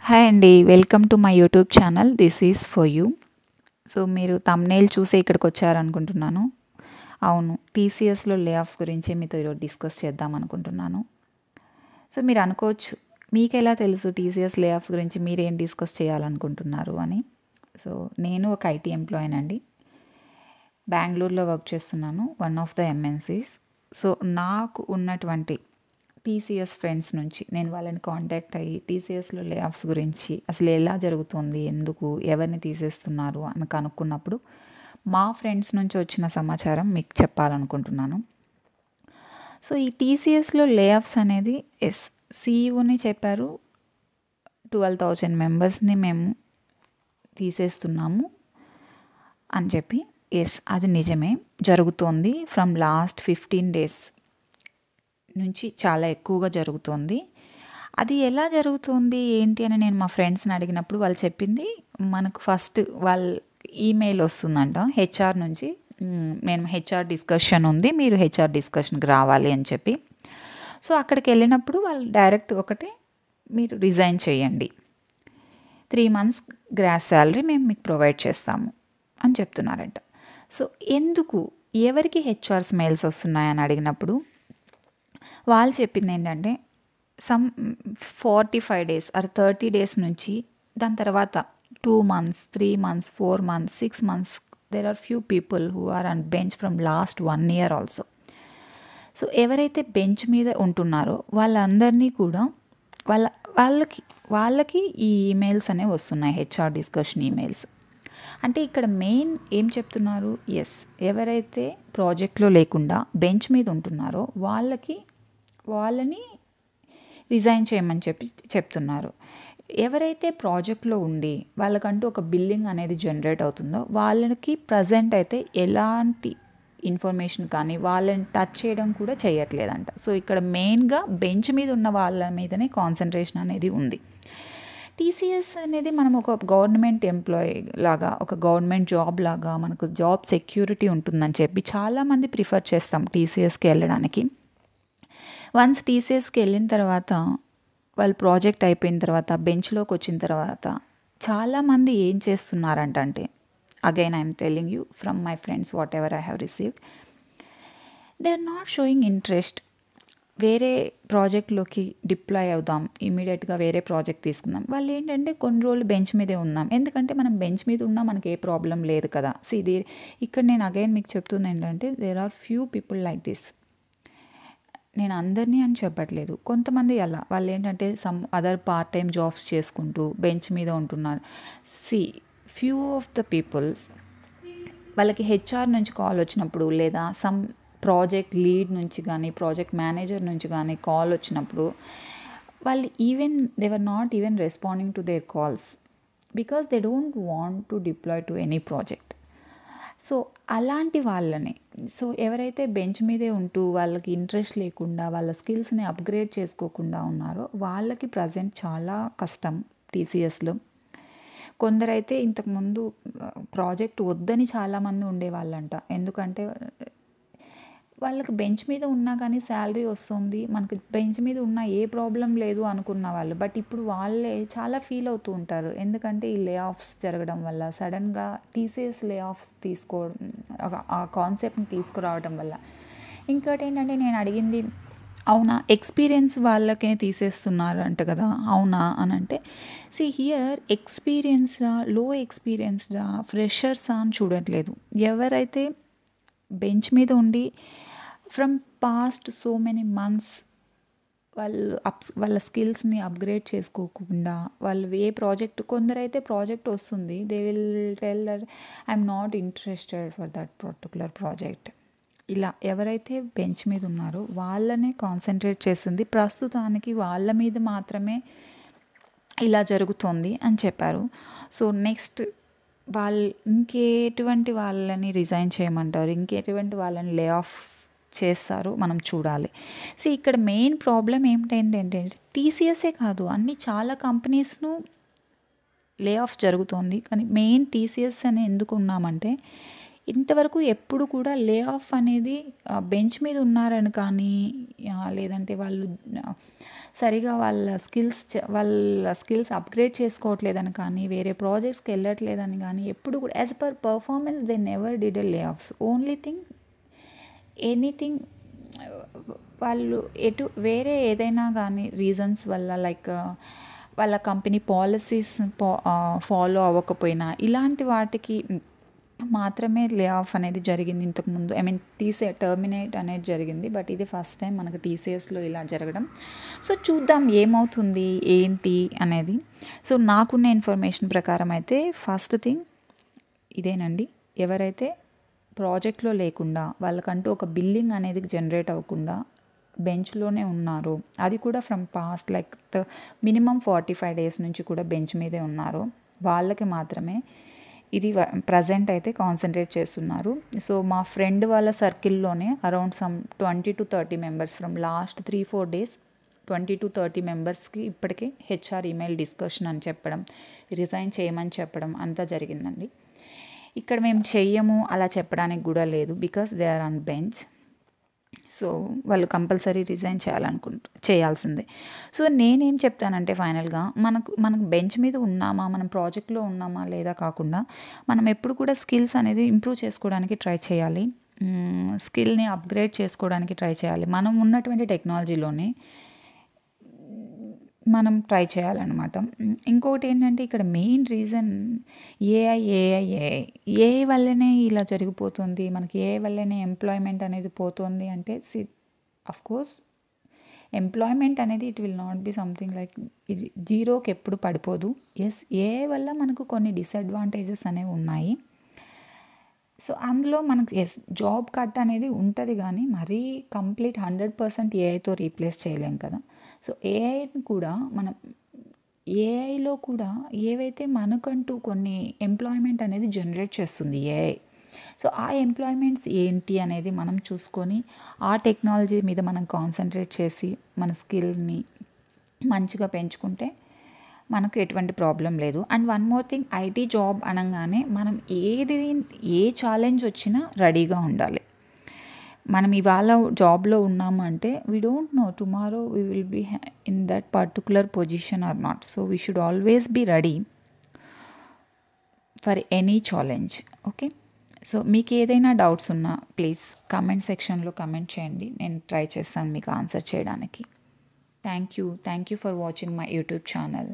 Hi అండి. Welcome to my YouTube channel. This is for you. So మీరు thumbnail చూసే ఇక్కడికి వచ్చారనుకుంటున్నాను. అవును. టీసీఎస్‌లో లే ఆఫ్స్ గురించి మీతో ఈరోజు డిస్కస్ చేద్దాం అనుకుంటున్నాను. సో మీరు అనుకోవచ్చు, మీకెలా తెలుసు టీసీఎస్ లే ఆఫ్స్ గురించి మీరేం డిస్కస్ చేయాలనుకుంటున్నారు అని. సో నేను ఒక ఐటీ ఎంప్లాయీనండి. బెంగుళూరులో వర్క్ చేస్తున్నాను. One of the MNCs. So నాకు ఉన్నటువంటి టీసీఎస్ ఫ్రెండ్స్ నుంచి నేను వాళ్ళని కాంటాక్ట్ అయ్యి టీసీఎస్లో లే ఆఫ్స్ గురించి అసలు ఎలా జరుగుతుంది, ఎందుకు, ఎవరిని తీసేస్తున్నారు అని కనుక్కున్నప్పుడు మా ఫ్రెండ్స్ నుంచి వచ్చిన సమాచారం మీకు చెప్పాలనుకుంటున్నాను. సో ఈ టీసీఎస్లో లే ఆఫ్స్ అనేది సీఈఓని చెప్పారు, 12,000 మెంబర్స్ని మేము తీసేస్తున్నాము అని చెప్పి. అది నిజమే, జరుగుతోంది. ఫ్రమ్ లాస్ట్ 15 days నుంచి చాలా ఎక్కువగా జరుగుతోంది. అది ఎలా జరుగుతుంది ఏంటి అని నేను మా ఫ్రెండ్స్ని అడిగినప్పుడు వాళ్ళు చెప్పింది, మనకు ఫస్ట్ వాళ్ళ ఈమెయిల్ వస్తుందంట హెచ్ఆర్ నుంచి. నేను హెచ్ఆర్ డిస్కషన్ ఉంది, మీరు హెచ్ఆర్ డిస్కషన్కి రావాలి అని చెప్పి. సో అక్కడికి వెళ్ళినప్పుడు వాళ్ళు డైరెక్ట్ ఒకటే, మీరు రిజైన్ చేయండి, 3 months గ్రాస్ శాలరీ మేము మీకు ప్రొవైడ్ చేస్తాము అని చెప్తున్నారంట. సో ఎందుకు, ఎవరికి హెచ్ఆర్స్ మెయిల్స్ వస్తున్నాయని అడిగినప్పుడు వాళ్ళు చెప్పింది ఏంటంటే, సమ్ 45 days ఆర్ 30 days నుంచి, దాని తర్వాత 2 months, 3 months, 4 months, 6 months, there are few people who are on bench from last 1 year also. So ఎవరైతే బెంచ్ మీద ఉంటున్నారో వాళ్ళందరినీ కూడా వాళ్ళకి ఈ ఈమెయిల్స్ అనేవి వస్తున్నాయి, హెచ్ఆర్ డిస్కషన్ ఈమెయిల్స్. అంటే ఇక్కడ మెయిన్ ఏం చెప్తున్నారు, ఎవరైతే ప్రాజెక్ట్లో లేకుండా బెంచ్ మీద ఉంటున్నారో వాళ్ళని రిజైన్ చేయమని చెప్తున్నారు. ఎవరైతే ప్రాజెక్ట్లో ఉండి వాళ్ళకంటూ ఒక బిల్లింగ్ అనేది జనరేట్ అవుతుందో వాళ్ళకి ప్రజెంట్ అయితే ఎలాంటి ఇన్ఫర్మేషన్ కానీ వాళ్ళని టచ్ చేయడం కూడా చేయట్లేదంట. సో ఇక్కడ మెయిన్గా బెంచ్ మీద ఉన్న వాళ్ళ మీదనే కాన్సన్ట్రేషన్ అనేది ఉంది. టీసీఎస్ అనేది మనం ఒక గవర్నమెంట్ ఎంప్లాయీ లాగా, ఒక గవర్నమెంట్ జాబ్ లాగా, మనకు జాబ్ సెక్యూరిటీ ఉంటుందని చెప్పి చాలామంది ప్రిఫర్ చేస్తాం టీసీఎస్కి వెళ్ళడానికి. వన్స్ టీసీఎస్కి వెళ్ళిన తర్వాత, వాళ్ళు ప్రాజెక్ట్ అయిపోయిన తర్వాత, బెంచ్లోకి వచ్చిన తర్వాత చాలామంది ఏం చేస్తున్నారంటే, again I'm telling you from my friends whatever I have received, they are not showing interest. వేరే ప్రాజెక్ట్లోకి డిప్లాయ్ అవుదాం, ఇమీడియట్గా వేరే ప్రాజెక్ట్ తీసుకుందాం. వాళ్ళు ఏంటంటే కొన్ని రోజులు బెంచ్ మీదే ఉందాం, ఎందుకంటే మనం బెంచ్ మీద ఉన్నా మనకి ఏ ప్రాబ్లం లేదు కదా. ఇది ఇక్కడ నేను అగైన్ మీకు చెప్తుంది ఏంటంటే, there are few people like this. నేను అందరినీ అని చెప్పట్లేదు, కొంతమంది అలా వాళ్ళు ఏంటంటే some other part time jobs చేసుకుంటూ బెంచ్ మీద ఉంటున్నారు. ఫ్యూ ఆఫ్ ద పీపుల్, వాళ్ళకి హెచ్ఆర్ నుంచి కాల్ వచ్చినప్పుడు, లేదా సమ్ ప్రాజెక్ట్ లీడ్ నుంచి కానీ, ప్రాజెక్ట్ మేనేజర్ నుంచి కానీ కాల్ వచ్చినప్పుడు, వాళ్ళు they were not even responding to their calls because they don't want to deploy to any project. So అలాంటి వాళ్ళని, సో ఎవరైతే బెంచ్ మీదే ఉంటూ వాళ్ళకి ఇంట్రెస్ట్ లేకుండా, వాళ్ళ స్కిల్స్ని అప్గ్రేడ్ చేసుకోకుండా ఉన్నారో వాళ్ళకి ప్రజెంట్ చాలా కష్టం టీసీఎస్లో. కొందరైతే ఇంతకుముందు ప్రాజెక్ట్ వద్దని చాలామంది ఉండేవాళ్ళంట, ఎందుకంటే వాళ్ళకి బెంచ్ మీద ఉన్నా కానీ శాలరీ వస్తుంది, మనకి బెంచ్ మీద ఉన్న ఏ ప్రాబ్లం లేదు అనుకున్న వాళ్ళు. బట్ ఇప్పుడు వాళ్ళే చాలా ఫీల్ అవుతూ ఉంటారు, ఎందుకంటే ఈ లే ఆఫ్స్ జరగడం వల్ల, సడన్గా టీసీఎస్ లే ఆఫ్స్ ఆ కాన్సెప్ట్ని తీసుకురావడం వల్ల. ఇంకోటి ఏంటంటే, నేను అడిగింది, అవునా ఎక్స్పీరియన్స్ వాళ్ళకే తీసేస్తున్నారు అంట కదా, అవునా అని అంటే, హియర్ ఎక్స్పీరియన్స్డా, లో ఎక్స్పీరియన్స్డా, ఫ్రెషర్సా అని చూడట్లేదు. ఎవరైతే బెంచ్ మీద ఉండి from past so many months వాళ్ళ స్కిల్స్ని అప్గ్రేడ్ చేసుకోకుండా, వాళ్ళు ఏ ప్రాజెక్ట్, కొందరైతే ప్రాజెక్ట్ వస్తుంది, they will tell that I'm not interested for that particular project. ఇలా ఎవరైతే బెంచ్ మీద ఉన్నారో వాళ్ళనే కాన్సన్ట్రేట్ చేసింది, ప్రస్తుతానికి వాళ్ళ మీద మాత్రమే ఇలా జరుగుతుంది అని చెప్పారు. సో నెక్స్ట్ ఇంకెటువంటి వాళ్ళని రిజైన్ చేయమంటారు, ఇంకెటువంటి వాళ్ళని లే ఆఫ్ చేస్తారు, మనం చూడాలి. ఇక్కడ మెయిన్ ప్రాబ్లం ఏమిటంటే, టీసీఎస్ఏ కాదు, అన్ని చాలా కంపెనీస్ను లే ఆఫ్ జరుగుతుంది. కానీ మెయిన్ టీసీఎస్ అని ఎందుకు ఉన్నామంటే, ఇంతవరకు ఎప్పుడు కూడా లే ఆఫ్ అనేది బెంచ్ మీద ఉన్నారని కానీ లేదంటే వాళ్ళు సరిగా వాళ్ళ స్కిల్స్ అప్గ్రేడ్ చేసుకోవట్లేదని కానీ వేరే ప్రాజెక్ట్స్కి వెళ్ళట్లేదని కానీ ఎప్పుడు కూడా as per performance they never did లే ఆఫ్స్. ఓన్లీ థింగ్ ఎనీథింగ్ వాళ్ళు వేరే ఏదైనా కానీ రీజన్స్ వల్ల లైక్ వాళ్ళ కంపెనీ పాలసీస్ ఫాలో అవ్వకపోయినా ఇలాంటి వాటికి మాత్రమే లే ఆఫ్ అనేది జరిగింది ఇంతకుముందు. టర్మినేట్ అనేది జరిగింది. బట్ ఇది ఫస్ట్ టైం మనకు టీసీఎస్లో ఇలా జరగడం. సో చూద్దాం ఏమవుతుంది ఏంటి అనేది. సో నాకున్న ఇన్ఫర్మేషన్ ప్రకారం అయితే ఫస్ట్ థింగ్ ఇదేనండి. ఎవరైతే ప్రాజెక్ట్లో లేకుండా వాళ్ళకంటూ ఒక బిల్లింగ్ అనేది జనరేట్ అవ్వకుండా బెంచ్లోనే ఉన్నారు, అది కూడా from past like minimum 45 days నుంచి కూడా బెంచ్ మీదే ఉన్నారు, వాళ్ళకి మాత్రమే ఇది ప్రజెంట్ అయితే కాన్సన్ట్రేట్ చేస్తున్నారు. సో మా ఫ్రెండ్ వాళ్ళ సర్కిల్లోనే around some 20 to 30 members from last 3-4 days 20 to 30 మెంబర్స్కి ఇప్పటికే హెచ్ఆర్ ఈమెయిల్ డిస్కషన్ అని చెప్పడం, రిజైన్ చేయమని చెప్పడం అంతా జరిగిందండి. ఇక్కడ మేము చెయ్యము అలా చెప్పడానికి కూడా లేదు, because they are on bench. So వాళ్ళు కంపల్సరీ రిజైన్ చేయాల్సిందే. సో నేనేం చెప్తానంటే ఫైనల్గా మనకు బెంచ్ మీద ఉన్నామా, మనం ప్రాజెక్ట్లో ఉన్నామా లేదా కాకుండా మనం ఎప్పుడు కూడా స్కిల్స్ అనేది ఇంప్రూవ్ చేసుకోవడానికి ట్రై చేయాలి, స్కిల్ని అప్గ్రేడ్ చేసుకోవడానికి ట్రై చేయాలి. మనం ఉన్నటువంటి టెక్నాలజీలోనే మనం ట్రై చేయాలన్నమాట. ఇంకొకటి ఏంటంటే ఇక్కడ మెయిన్ రీజన్ ఏఐ వల్లనే ఇలా జరిగిపోతుంది, మనకి ఏఐ వల్లనే ఎంప్లాయ్మెంట్ అనేది పోతుంది అంటే అఫ్కోర్స్ ఎంప్లాయ్మెంట్ అనేది it will not be something like ఇది జీరోకి ఎప్పుడు పడిపోదు. ఎస్, ఏఐ వల్ల మనకు కొన్ని డిసడ్వాంటేజెస్ అనేవి ఉన్నాయి. సో అందులో మనకు జాబ్ కట్ అనేది ఉంటుంది, కానీ మరీ కంప్లీట్ 100% ఏఐతో రీప్లేస్ చేయలేం కదా. సో ఏఐని కూడా ఏఐలో కూడా ఏవైతే మనకంటూ కొన్ని ఎంప్లాయ్మెంట్ అనేది జనరేట్ చేస్తుంది ఏఐ. సో ఆ ఎంప్లాయ్మెంట్స్ ఏంటి అనేది మనం చూసుకొని ఆ టెక్నాలజీ మీద మనం కాన్సన్ట్రేట్ చేసి మన స్కిల్ని మంచిగా పెంచుకుంటే మనకు ఎటువంటి ప్రాబ్లం లేదు. And one more thing, IT job అనగానే మనం ఏ ఛాలెంజ్ వచ్చినా రెడీగా ఉండాలి. మనం ఇవాళ జాబ్లో ఉన్నాము అంటే we don't know tomorrow we will be in that particular position or not. So we should always be ready for any challenge. Okay, so మీకు ఏదైనా డౌట్స్ ఉన్నా ప్లీజ్ కామెంట్ సెక్షన్లో కామెంట్ చేయండి, నేను ట్రై చేస్తాను మీకు ఆన్సర్ చేయడానికి. Thank you for watching my YouTube channel.